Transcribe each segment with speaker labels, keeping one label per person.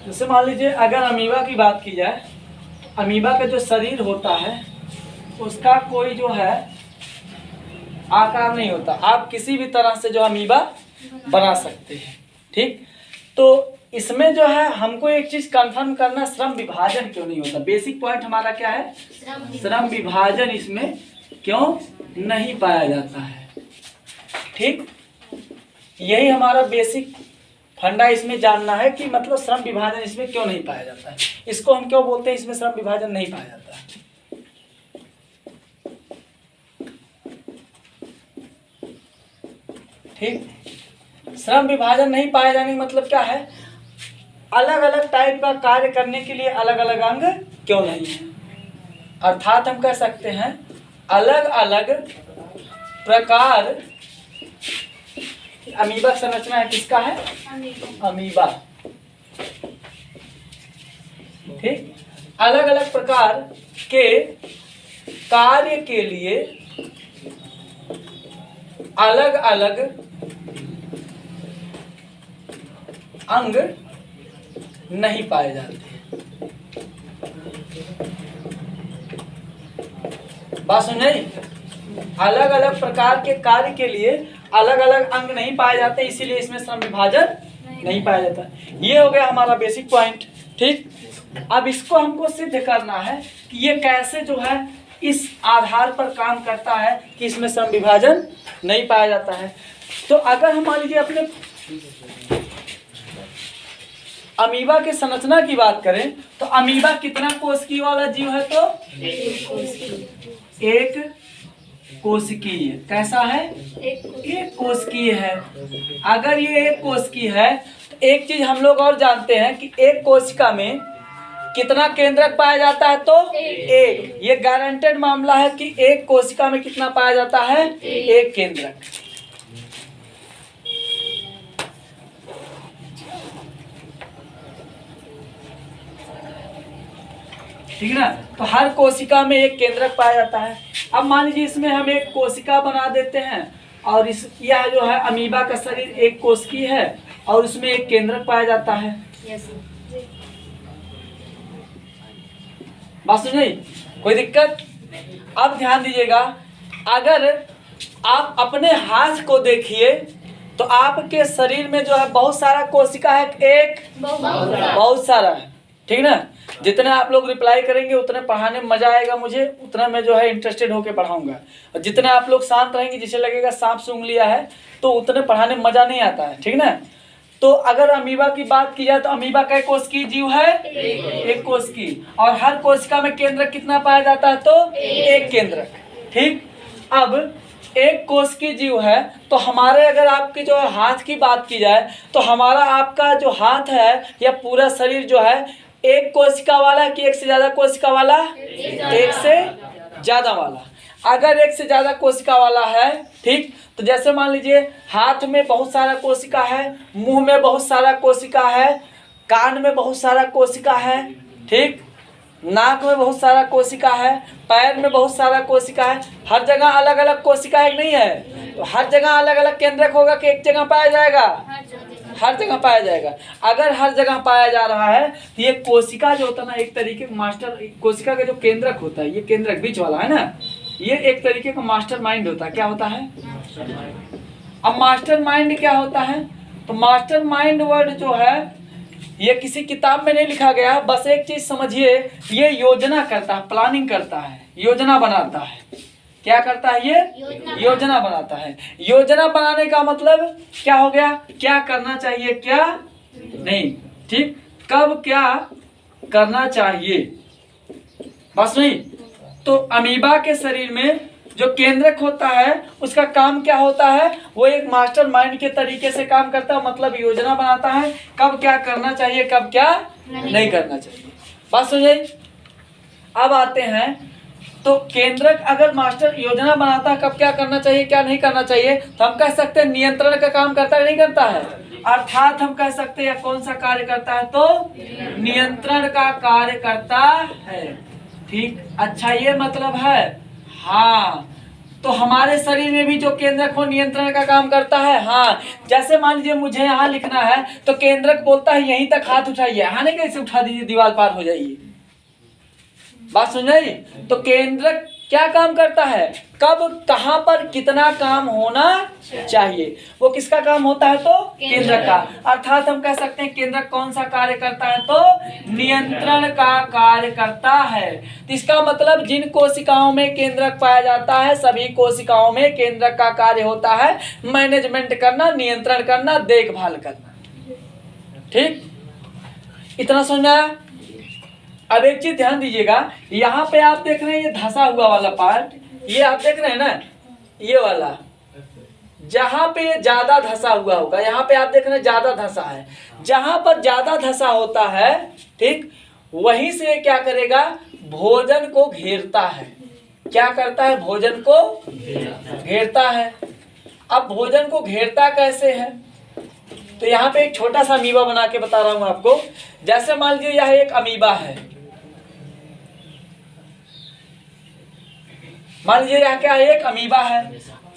Speaker 1: जैसे मान लीजिए अगर अमीबा की बात की जाए, अमीबा का जो शरीर होता है उसका कोई जो है आकार नहीं होता। आप किसी भी तरह से जो अमीबा बना सकते हैं, ठीक। तो इसमें जो है हमको एक चीज कंफर्म करना, श्रम विभाजन क्यों नहीं होता। बेसिक पॉइंट हमारा क्या है, श्रम विभाजन इसमें क्यों नहीं पाया जाता है, ठीक। यही हमारा बेसिक फंडा इसमें जानना है कि मतलब श्रम विभाजन इसमें क्यों नहीं पाया जाता है। इसको हम क्यों बोलते हैं इसमें श्रम विभाजन नहीं पाया जाता है। ठीक, श्रम विभाजन नहीं पाए जाने का मतलब क्या है, अलग अलग टाइप का कार्य करने के लिए अलग अलग अंग क्यों नहीं है। अर्थात हम कह सकते हैं अलग अलग प्रकार, अमीबा संरचना है किसका है, अमीबा, ठीक। अलग अलग प्रकार के कार्य के लिए अलग अलग अंग नहीं पाए जाते। बात समझे, अलग अलग प्रकार के कार्य के लिए अलग अलग अंग नहीं पाए जाते, इसीलिए इसमें श्रम विभाजन नहीं पाया जाता। ये हो गया हमारा बेसिक पॉइंट, ठीक। अब इसको हमको सिद्ध करना है कि ये कैसे जो है इस आधार पर काम करता है कि इसमें श्रम विभाजन नहीं पाया जाता है। तो अगर हम मान लीजिए अपने अमीबा के संरचना की बात करें तो अमीबा कितना कोशिकीय वाला जीव है, तो एक कोशिकीय। कैसा है, एक कोशिकीय है। अगर ये एक कोशिकीय है तो एक चीज हम लोग और जानते हैं कि एक कोशिका में कितना केंद्रक पाया जाता है, तो एक। ये गारंटेड मामला है कि एक कोशिका में कितना पाया जाता है, एक केंद्रक। ठीक है ना, तो हर कोशिका में एक केंद्रक पाया जाता है। अब मान लीजिए इसमें हम एक कोशिका बना देते हैं और इस यह जो है अमीबा का शरीर एक कोशिकीय है और उसमें एक केंद्रक पाया जाता है। बात सुनिए, कोई दिक्कत। अब ध्यान दीजिएगा, अगर आप अपने हाथ को देखिए तो आपके शरीर में जो है बहुत सारा कोशिका है, एक बहुत सारा है, ठीक ना। जितने आप लोग रिप्लाई करेंगे उतने पढ़ाने में मजा आएगा मुझे, उतना मैं जो है इंटरेस्टेड होकर पढ़ाऊंगा। और जितने आप लोग शांत रहेंगे, जिसे लगेगा सांप सूंघ लिया है, तो उतने पढ़ाने में मजा नहीं आता है, ठीक ना। तो अगर अमीबा की बात की जाए तो अमीबा का कोशिकीय जीव है, एक कोशिकीय, और हर कोशिका में केंद्रक कितना पाया जाता है, तो एक केंद्रक, ठीक। अब एक कोशिकीय जीव है तो हमारे अगर आपकी जो है हाथ की बात की जाए तो हमारा आपका जो हाथ है या पूरा शरीर जो है एक कोशिका वाला कि एक से ज्यादा कोशिका वाला, एक से ज्यादा वाला। अगर एक से ज्यादा कोशिका वाला है, ठीक, तो जैसे मान लीजिए हाथ में बहुत सारा कोशिका है, मुंह में बहुत सारा कोशिका है, कान में बहुत सारा कोशिका है, ठीक, नाक में बहुत सारा कोशिका है, पैर में बहुत सारा कोशिका है। हर जगह अलग अलग कोशिका है, नहीं है, तो हर जगह अलग अलग केंद्रक होगा कि एक जगह पाया जाएगा, हर जगह पाया जाएगा। अगर हर जगह पाया जा रहा है तो ये कोशिका जो होता है ना, एक तरीके का मास्टर, कोशिका का जो केंद्रक होता है, ये केंद्रक बीच वाला है ना, ये एक तरीके का मास्टर माइंड होता है। क्या होता है, अब मास्टर माइंड क्या होता है, तो मास्टर माइंड वर्ड जो है ये किसी किताब में नहीं लिखा गया है, बस एक चीज समझिए, ये योजना करता है, प्लानिंग करता है, योजना बनाता है। क्या करता है, ये योजना बनाता है। योजना बनाने का मतलब क्या हो गया, क्या करना चाहिए क्या नहीं, ठीक, कब क्या करना चाहिए, बस नहीं। तो अमीबा के शरीर में जो केंद्रक होता है उसका काम क्या होता है, वो एक मास्टर माइंड के तरीके से काम करता है, मतलब योजना बनाता है कब क्या करना चाहिए कब क्या नहीं करना चाहिए। बात समझे। अब आते हैं, तो केंद्रक अगर मास्टर योजना बनाता है कब क्या करना चाहिए क्या नहीं करना चाहिए, तो हम कह सकते हैं नियंत्रण का काम करता है, नहीं करता है। अर्थात हम कह सकते हैं कौन सा कार्य करता है, तो नियंत्रण का कार्य करता है, ठीक। अच्छा, ये मतलब है, हाँ, तो हमारे शरीर में भी जो केंद्रक वो नियंत्रण का काम करता है। हाँ, जैसे मान लीजिए मुझे यहाँ लिखना है तो केंद्रक बोलता है यहीं तक हाथ उठाइए, हाँ नहीं कैसे उठा दीजिए, दीवार पार हो जाइए। बात सुन रही? तो केंद्रक क्या काम करता है, कब कहाँ पर कितना काम होना चाहिए, वो किसका काम होता है, तो केंद्रक का। अर्थात हम कह सकते हैं केंद्रक कौन सा कार्य करता है, तो नियंत्रण का कार्य करता है। तो इसका मतलब जिन कोशिकाओं में केंद्रक पाया जाता है सभी कोशिकाओं में केंद्रक का कार्य होता है मैनेजमेंट करना, नियंत्रण करना, देखभाल करना। ठीक, इतना समझा। अब एक चीज ध्यान दीजिएगा, यहाँ पे आप देख रहे हैं ये धंसा हुआ वाला पार्ट, ये आप देख रहे हैं ना, ये वाला जहाँ पे ज्यादा धंसा हुआ होगा, यहाँ पे आप देख रहे हैं ज्यादा धंसा है। जहाँ पर ज्यादा धंसा होता है, ठीक, वहीं से क्या करेगा, भोजन को घेरता है। क्या करता है, भोजन को घेरता है। अब भोजन को घेरता कैसे है, तो यहाँ पे एक छोटा सा अमीबा बना के बता रहा हूं आपको। जैसे मान लीजिए यह एक अमीबा है, मान लीजिए यहाँ क्या है, एक अमीबा है।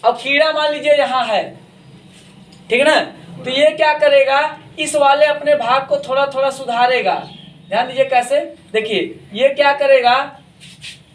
Speaker 1: अब कीड़ा मान लीजिए यहाँ है, ठीक है ना। तो ये क्या करेगा, इस वाले अपने भाग को थोड़ा थोड़ा सुधारेगा। ध्यान दीजिए कैसे, देखिए ये क्या करेगा,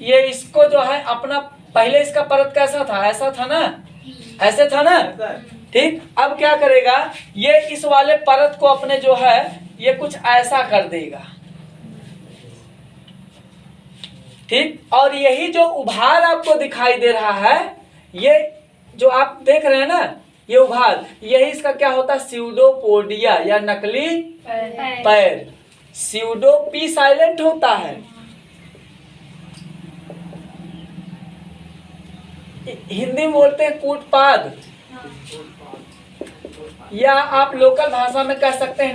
Speaker 1: ये इसको जो है अपना, पहले इसका परत कैसा था, ऐसा था ना, ऐसे था ना, ठीक। अब क्या करेगा, ये इस वाले परत को अपने जो है ये कुछ ऐसा कर देगा, ठीक। और यही जो उभार आपको दिखाई दे रहा है, ये जो आप देख रहे हैं ना, ये उभार, यही इसका क्या होता है, स्यूडोपोडिया या नकली पैर। स्यूडो पी साइलेंट होता है, हिंदी में बोलते हैं कूटपाद, या आप लोकल भाषा में कह सकते हैं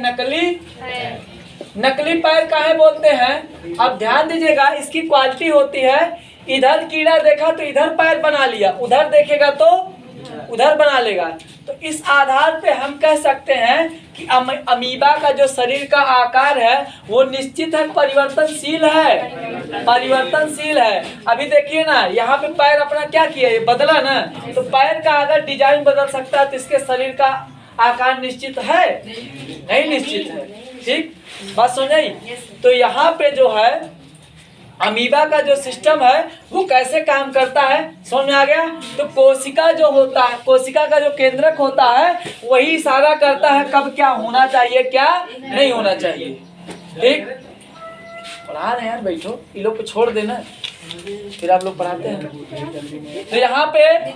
Speaker 1: नकली पैर काहे बोलते हैं। अब ध्यान दीजिएगा, इसकी क्वालिटी होती है, इधर कीड़ा देखा तो इधर पैर बना लिया, उधर देखेगा तो उधर बना लेगा। तो इस आधार पे हम कह सकते हैं कि अमीबा का जो शरीर का आकार है वो निश्चित है, परिवर्तनशील है, परिवर्तनशील है। अभी देखिए ना, यहाँ पे पैर अपना क्या किया, ये बदला ना, तो पैर का अगर डिजाइन बदल सकता है तो इसके शरीर का आकार निश्चित है, नहीं निश्चित है, ठीक। बात समझ। तो यहाँ पे जो है अमीबा का जो सिस्टम है वो कैसे काम करता है, समझ में आ गया। तो कोशिका जो होता है, कोशिका का जो केंद्रक होता है वही इशारा करता है कब क्या होना चाहिए, क्या नहीं होना चाहिए, ठीक। पढ़ा रहे हैं यार, बैठो, इन लोग को छोड़ देना, फिर आप लोग पढ़ाते हैं। तो यहाँ पे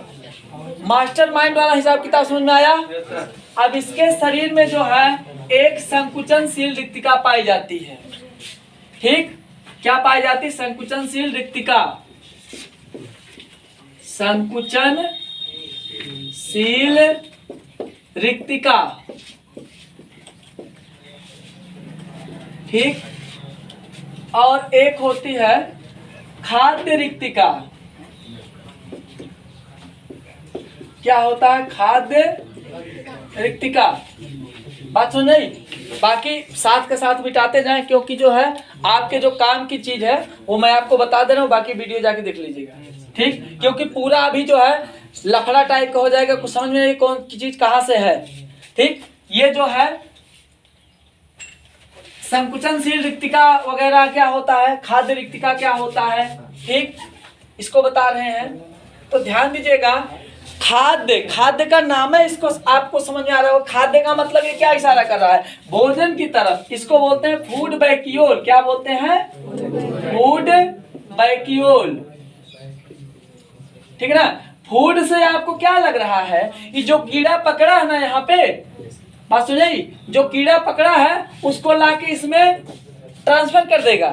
Speaker 1: मास्टर माइंड वाला हिसाब किताब समझ में आया। अब इसके शरीर में जो है एक संकुचनशील रिक्तिका पाई जाती है, ठीक। क्या पाई जाती है, संकुचनशील रिक्तिका, संकुचनशील रिक्तिका, ठीक। और एक होती है खाद्य रिक्तिका। क्या होता है, खाद्य रिक्तिका। बात सुन रही, बाकी साथ के साथ बिटाते जाएं, क्योंकि जो है आपके जो काम की चीज है वो मैं आपको बता दे रहा हूँ, बाकी वीडियो जाके देख लीजिएगा, ठीक। क्योंकि पूरा अभी जो है लफड़ा टाइप का हो जाएगा, कुछ समझ में नहीं कौन की चीज कहाँ से है, ठीक। ये जो है संकुचनशील रिक्तिका वगैरह क्या होता है, खाद्य रिक्तिका क्या होता है, ठीक, इसको बता रहे हैं। तो ध्यान दीजिएगा, खाद्य का नाम है, इसको आपको समझ में आ रहा होगा। खाद्य का मतलब ये क्या इशारा कर रहा है, भोजन की तरफ। इसको बोलते हैं फूड वैक्यूल। क्या बोलते हैं, फूड वैक्यूल, ठीक है ना। फूड से आपको क्या लग रहा है, ये जो कीड़ा पकड़ा है ना यहाँ पे, बात सुनिए, जो कीड़ा पकड़ा है उसको लाके इसमें ट्रांसफर कर देगा,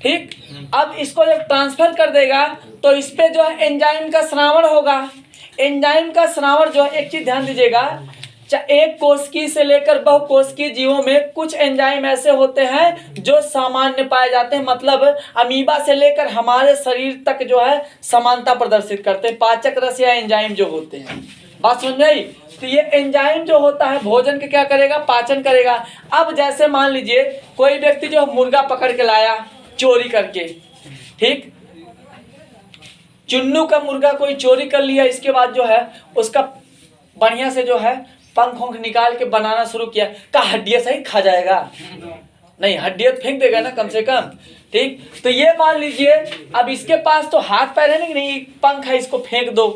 Speaker 1: ठीक। अब इसको जब ट्रांसफर कर देगा तो इस पे जो है एंजाइम का स्रावण होगा। एंजाइम का स्रावण जो है, एक चीज ध्यान दीजिएगा, एक कोशिकीय से लेकर बहुकोशिकीय जीवों में कुछ एंजाइम ऐसे होते हैं जो सामान्य पाए जाते हैं, मतलब अमीबा से लेकर हमारे शरीर तक जो है समानता प्रदर्शित करते हैं, पाचक रस या एंजाइम जो होते हैं। बात समझ में आई। तो ये एंजाइम जो होता है भोजन के क्या करेगा, पाचन करेगा। अब जैसे मान लीजिए कोई व्यक्ति जो मुर्गा पकड़ के लाया चोरी करके, ठीक, चुन्नू का मुर्गा कोई चोरी कर लिया, इसके बाद जो है उसका बढ़िया से जो है पंख वंख निकाल के बनाना शुरू किया, का हड्डियाँ सही खा जाएगा? नहीं, हड्डियाँ फेंक देगा ना कम से कम। ठीक, तो ये मान लीजिए अब इसके पास तो हाथ पैर है नहीं, पंख है, इसको फेंक दो,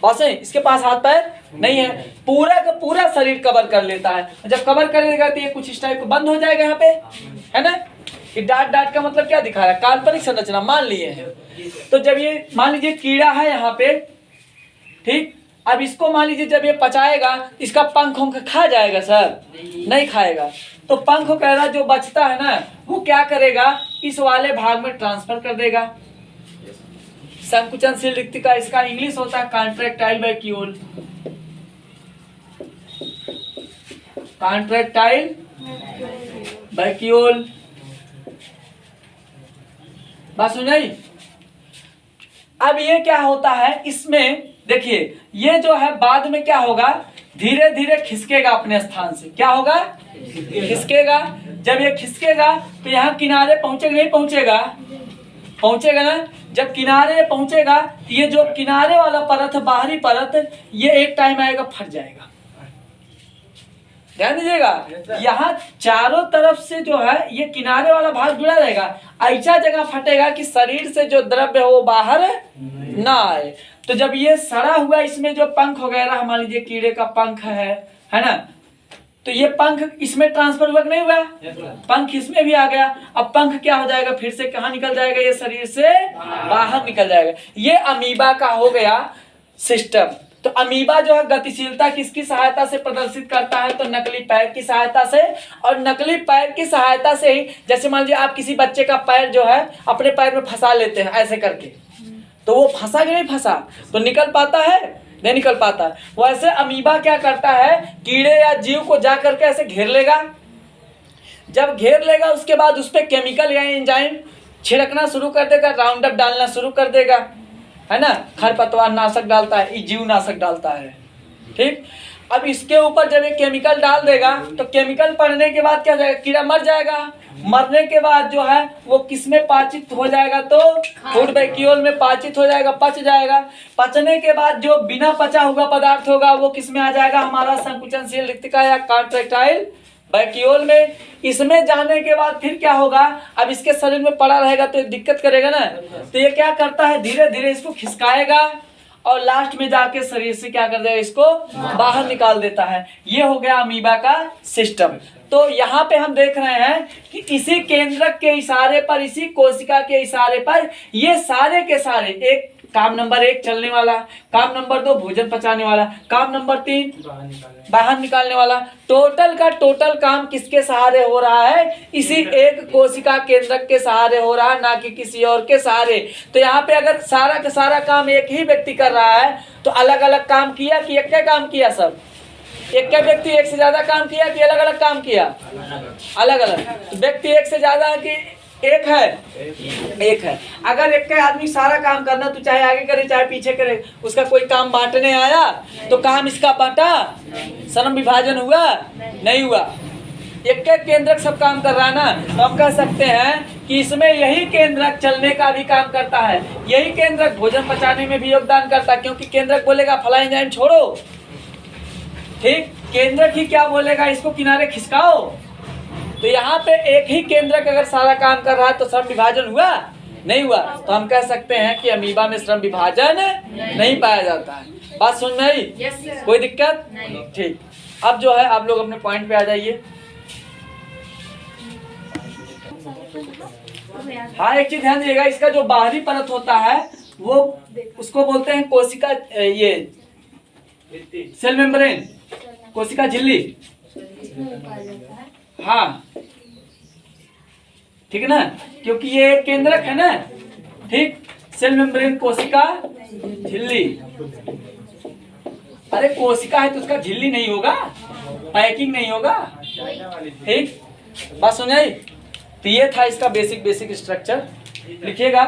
Speaker 1: बस है, इसके पास हाथ पैर नहीं है, पूरा का पूरा शरीर कवर कर लेता है। जब कवर कर लेगा तो ये कुछ इस टाइप बंद हो जाएगा यहाँ पे, है ना। कि डाट डाट का मतलब क्या दिखा रहा है? काल्पनिक संरचना मान लिए हैं। तो जब ये मान लीजिए कीड़ा है यहाँ पे, ठीक, अब इसको मान लीजिए जब ये पचाएगा इसका पंख उंख खा जाएगा सर? नहीं खाएगा। तो पंख कह रहा जो बचता है ना वो क्या करेगा, इस वाले भाग में ट्रांसफर कर देगा। संकुचनशील रिक्ति का इसका इंग्लिश होता है कॉन्ट्रैक्टाइल वैक्यूल। कॉन्ट्रैक्टाइल वैक्यूल, बात सुनाई। अब ये क्या होता है इसमें, देखिए ये जो है बाद में क्या होगा, धीरे धीरे खिसकेगा अपने स्थान से। क्या होगा? खिसकेगा। जब ये खिसकेगा तो यहाँ किनारे पहुंचेगा, नहीं पहुंचेगा? पहुंचेगा ना। जब किनारे पहुंचेगा तो ये जो किनारे वाला परत, बाहरी परत, ये एक टाइम आएगा फट जाएगा। ध्यान दीजिएगा, यहाँ चारों तरफ से जो है ये किनारे वाला भाग जुड़ा रहेगा, ऐसा जगह फटेगा कि शरीर से जो द्रव्य हो वो बाहर ना आए। तो जब ये सड़ा हुआ इसमें जो पंख वगैरह, मान लीजिए कीड़े का पंख है ना, तो ये पंख इसमें ट्रांसफर हुआ नहीं हुआ? पंख इसमें भी आ गया। अब पंख क्या हो जाएगा, फिर से कहाँ निकल जाएगा, ये शरीर से बाहर निकल जाएगा। ये अमीबा का हो गया सिस्टम। तो अमीबा जो है गतिशीलता किसकी सहायता से प्रदर्शित करता है, तो नकली पैर की सहायता से। और नकली पैर की सहायता से ही, जैसे मान लीजिए आप किसी बच्चे का पैर जो है अपने पैर में फंसा लेते हैं ऐसे करके, तो वो फंसा कि नहीं फंसा, तो निकल पाता है? नहीं निकल पाता। वैसे अमीबा क्या करता है, कीड़े या जीव को जा करके ऐसे घेर लेगा। जब घेर लेगा उसके बाद उस पर केमिकल या एंजाइम छिड़कना शुरू कर देगा, राउंड अप डालना शुरू कर देगा, है ना। खरपतवार नाशक डालता है, जीव नाशक डालता है। ठीक, अब इसके ऊपर जब ये केमिकल डाल देगा तो केमिकल पड़ने के बाद क्या हो जाएगा, कीड़ा मर जाएगा। मरने के बाद जो है वो किसमें पाचित हो जाएगा, तो फूड वैक्यूल में पाचित हो जाएगा, पच जाएगा। पचने के बाद जो बिना पचा हुआ पदार्थ होगा वो किसमें आ जाएगा, हमारा संकुचनशील रिक्तिका या कॉन्ट्रैक्टाइल वैक्यूल में। इसमें जाने के बाद फिर क्या होगा, अब इसके शरीर में पड़ा रहेगा तो दिक्कत करेगा ना, तो ये क्या करता है, धीरे धीरे इसको खिसकाएगा और लास्ट में जाके शरीर से क्या कर देगा, इसको बाहर निकाल देता है। ये हो गया अमीबा का सिस्टम। तो यहाँ पे हम देख रहे हैं कि इसी केंद्रक के इशारे पर, इसी कोशिका के इशारे पर ये सारे के सारे, एक काम नंबर 1 चलने वाला, काम नंबर 2 भोजन पचाने वाला, काम नंबर 3 बाहर निकालने वाला, टोटल का टोटल काम किसके सहारे हो रहा है, इसी एक कोशिका केंद्रक के सहारे हो रहा है, ना कि किसी और के सहारे। तो यहाँ पे अगर सारा का सारा काम एक ही व्यक्ति कर रहा है तो अलग अलग काम किया कि एक काम किया, सब एक का व्यक्ति एक से ज्यादा काम किया कि अलग अलग काम किया, अलग अलग। व्यक्ति एक से ज्यादा है कि एक है, एक है। अगर एक का आदमी सारा काम करना, तो चाहे आगे करे चाहे पीछे करे, उसका कोई काम बांटने आया तो काम इसका बांटा, श्रम विभाजन हुआ नहीं हुआ, एक के केंद्रक सब काम कर रहा है ना। तो हम कह सकते हैं कि इसमें यही केंद्रक चलने का भी काम करता है, यही केंद्रक भोजन पचाने में भी योगदान करता है, क्योंकि केंद्रक बोलेगा फला एंजाइम छोड़ो, ठीक, केंद्रक ही क्या बोलेगा, इसको किनारे खिसकाओ। तो यहाँ पे एक ही केंद्रक अगर सारा काम कर रहा है तो श्रम विभाजन हुआ नहीं हुआ, तो हम कह सकते हैं कि अमीबा में श्रम विभाजन नहीं पाया जाता है। बात सुन में आई? कोई दिक्कत? ठीक, अब जो है आप लोग अपने पॉइंट पे आ जाइए। हाँ, एक चीज ध्यान दीजिएगा, इसका जो बाहरी परत होता है वो उसको बोलते हैं कोशिका, ये सेल मेम्ब्रेन, कोशिका झिल्ली। हाँ ठीक है ना, क्योंकि ये केंद्रक है ना, ठीक, सेल मेम्ब्रेन कोशिका झिल्ली। अरे कोशिका है तो उसका झिल्ली नहीं होगा, पैकिंग नहीं होगा, ठीक। बात सुनिए, तो ये था इसका बेसिक स्ट्रक्चर। लिखिएगा